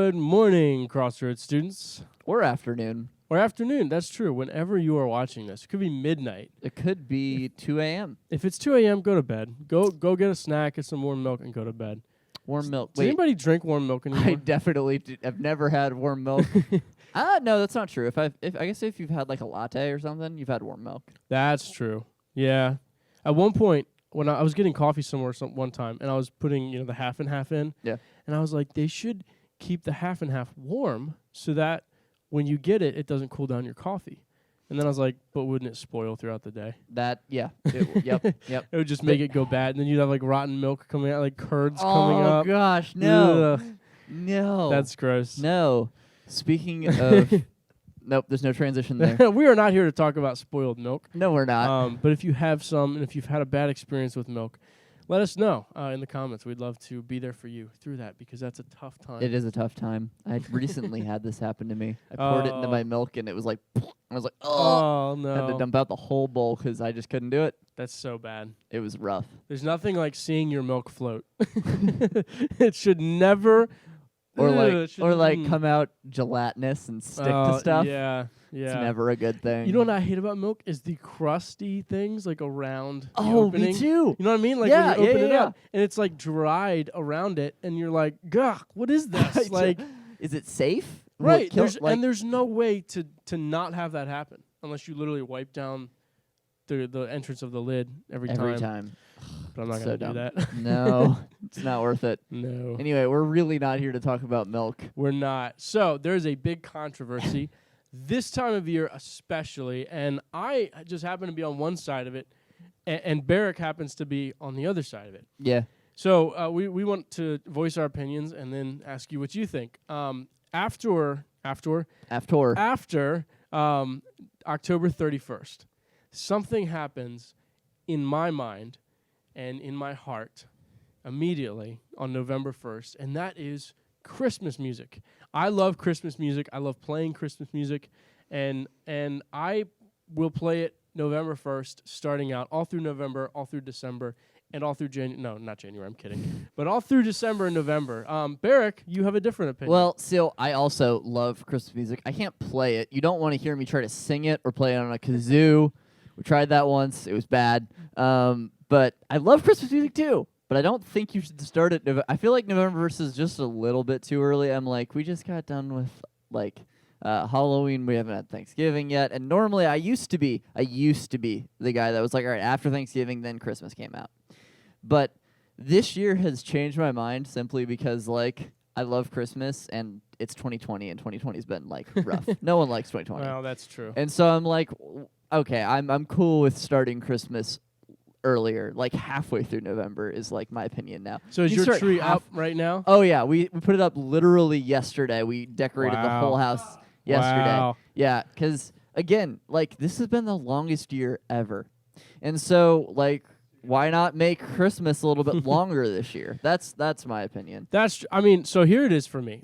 Good morning, Crossroads students. Or afternoon. Or afternoon, that's true. Whenever you are watching this. It could be midnight. It could be 2 a.m. If it's 2 a.m., go to bed. Go get a snack, get some warm milk, and go to bed. Warm milk. Does anybody drink warm milk anymore? I definitely I've never had warm milk. No, that's not true. I guess if you've had like a latte or something, you've had warm milk. That's true. Yeah. At one point, when I was getting coffee somewhere one time, and I was putting the half and half in, and I was like, they should keep the half and half warm so that when you get it, it doesn't cool down your coffee. And then I was like, but wouldn't it spoil throughout the day? Yep. It would just make it go bad. And then you'd have like rotten milk coming out, like curds coming up. Oh, gosh, no. Ugh. No. That's gross. No. Speaking of... Nope, there's no transition there. We are not here to talk about spoiled milk. No, we're not. But if you have some, and if you've had a bad experience with milk, let us know in the comments. We'd love to be there for you through that because that's a tough time. It is a tough time. I recently had this happen to me. I poured it into my milk, and it was like... I was like, oh, no. I had to dump out the whole bowl because I just couldn't do it. That's so bad. It was rough. There's nothing like seeing your milk float. It should never... Or come out gelatinous and stick to stuff. Yeah. It's never a good thing. You know what I hate about milk is the crusty things like around the opening. opening. Me too. You know what I mean? Like when you open it up and it's like dried around it and you're like, gah, what is this? Like, is it safe? Right. There's no way to not have that happen unless you literally wipe down the entrance of the lid every time. But I'm not going to do that. No, it's not worth it. No. Anyway, we're really not here to talk about milk. We're not. So there's a big controversy this time of year especially, and I just happen to be on one side of it, and Barrick happens to be on the other side of it. Yeah. So we want to voice our opinions and then ask you what you think. After October 31st, something happens in my mind and in my heart immediately on November 1st, and that is Christmas music. I love Christmas music. I love playing Christmas music, and I will play it November 1st, starting out all through November, all through December, and all through January. No, not January. I'm kidding. But all through December and November. Barrick, you have a different opinion. Well, so I also love Christmas music. I can't play it. You don't want to hear me try to sing it or play it on a kazoo. We tried that once. It was bad. But I love Christmas music too. But I don't think you should start it. I feel like November 1st is just a little bit too early. I'm like, we just got done with Halloween. We haven't had Thanksgiving yet. And normally I used to be the guy that was like, all right, after Thanksgiving, then Christmas came out. But this year has changed my mind simply because I love Christmas and it's 2020 and 2020's been rough. No one likes 2020. Well, that's true. And so I'm like, okay, I'm cool with starting Christmas earlier, halfway through November is my opinion now. So is your tree up right now? Oh yeah, we put it up literally yesterday. We decorated the whole house yesterday. Wow. Yeah, because again, this has been the longest year ever, and so why not make Christmas a little bit longer this year? That's my opinion. So here it is for me.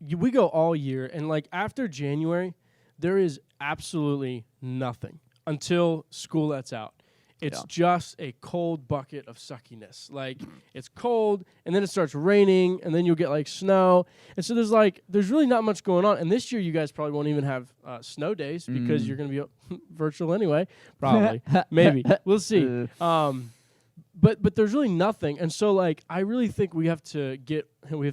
We go all year, and after January, there is absolutely nothing until school lets out. It's just a cold bucket of suckiness. It's cold, and then it starts raining, and then you'll get snow. And so there's really not much going on. And this year, you guys probably won't even have snow days because you're going to be virtual anyway. Probably. Maybe. We'll see. But there's really nothing. And so, I really think we have to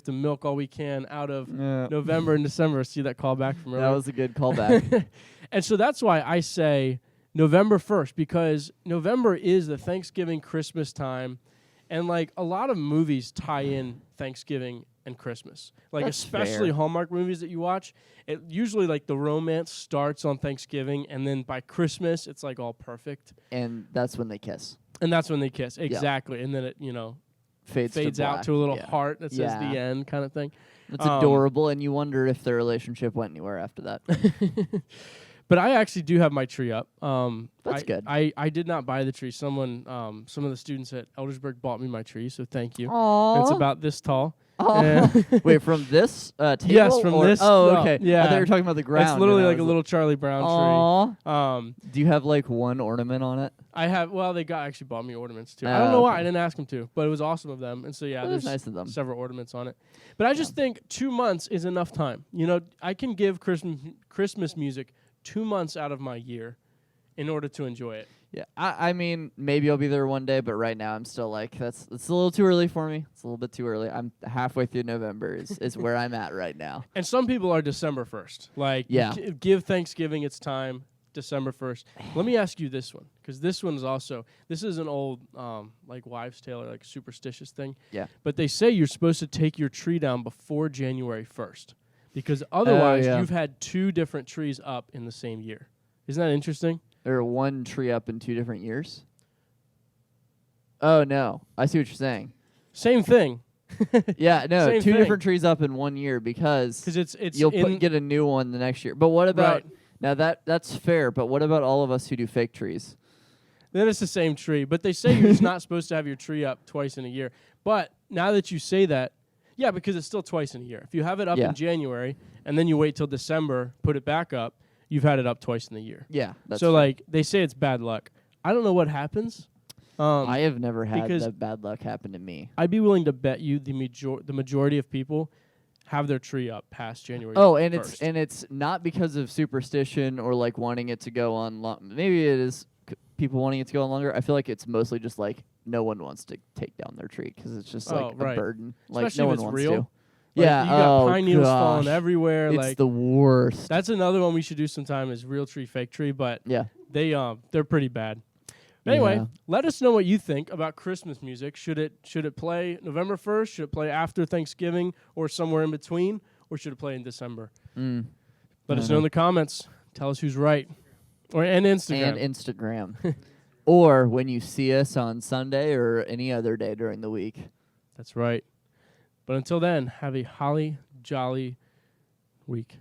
milk all we can out of November and December. See that callback from earlier? That was a good callback. And so that's why I say November 1st, because November is the Thanksgiving Christmas time, and a lot of movies tie in Thanksgiving and Christmas. Especially fair. Hallmark movies that you watch, it usually the romance starts on Thanksgiving, and then by Christmas it's all perfect. And that's when they kiss. Exactly. And then it fades out to a little heart that says the end kind of thing. It's adorable, and you wonder if their relationship went anywhere after that. But I actually do have my tree up. That's good. I did not buy the tree. Some of the students at Eldersburg bought me my tree, so thank you. Aww. It's about this tall. Oh, And- wait, from this table? Yes, from or- this- Oh, no, okay. I yeah. thought you were talking about the ground. It's literally and I like a was little Charlie Brown Aw. tree. Do you have like one ornament on it? I have. Well, they actually bought me ornaments too. I Oh, don't know why. okay. I didn't ask them to, but it was awesome of them. And so yeah, That was there's nice of them. several ornaments on it. But I just think 2 months is enough time. You know, I can give Christmas music 2 months out of my year in order to enjoy it. Yeah, I mean, maybe I'll be there one day, but right now I'm still like, it's a little too early for me. It's a little bit too early. I'm halfway through November is where I'm at right now. And some people are December 1st. Like, Yeah. Give Thanksgiving its time, December 1st. Let me ask you this one, because this one is also, this is an old, like, wives' tale or, like, superstitious thing. Yeah. But they say you're supposed to take your tree down before January 1st, because otherwise yeah. you've had 2 different trees up in the same year. Isn't that interesting? Or one tree up in 2 different years? Oh, no. I see what you're saying. Same thing. Yeah, no, Same 2 thing. different trees up in 1 year because Because it's you'll in, get a new one the next year. But what about, right. now that's fair, but what about all of us who do fake trees? Then it's the same tree. But they say you're just not supposed to have your tree up twice in a year. But now that you say that, yeah, because it's still twice in a year. If you have it up Yeah. in January and then you wait till December, put it back up, you've had it up twice in the year. Yeah, that's so true. like they say it's bad luck. I don't know what happens. I have never had because that bad luck happen to me. I'd be willing to bet you the majority of people have their tree up past January. Oh, and 1st. it's not because of superstition or like wanting it to go on long. Maybe it is people wanting it to go on longer. I feel like it's mostly just like no one wants to take down their tree because it's just like right. a burden. Especially Like no if one it's wants real. to. Like, Yeah, you got pine needles gosh. falling everywhere. It's like the worst. that's another one we should do sometime is real tree, fake tree, but Yeah. they're pretty bad. But anyway, Yeah. let us know what you think about Christmas music. Should it play November 1st? Should it play after Thanksgiving or somewhere in between? Or should it play in December? Let us know in the comments. Tell us who's right. And Instagram. And Instagram. Or when you see us on Sunday or any other day during the week. That's right. But until then, have a holly jolly week.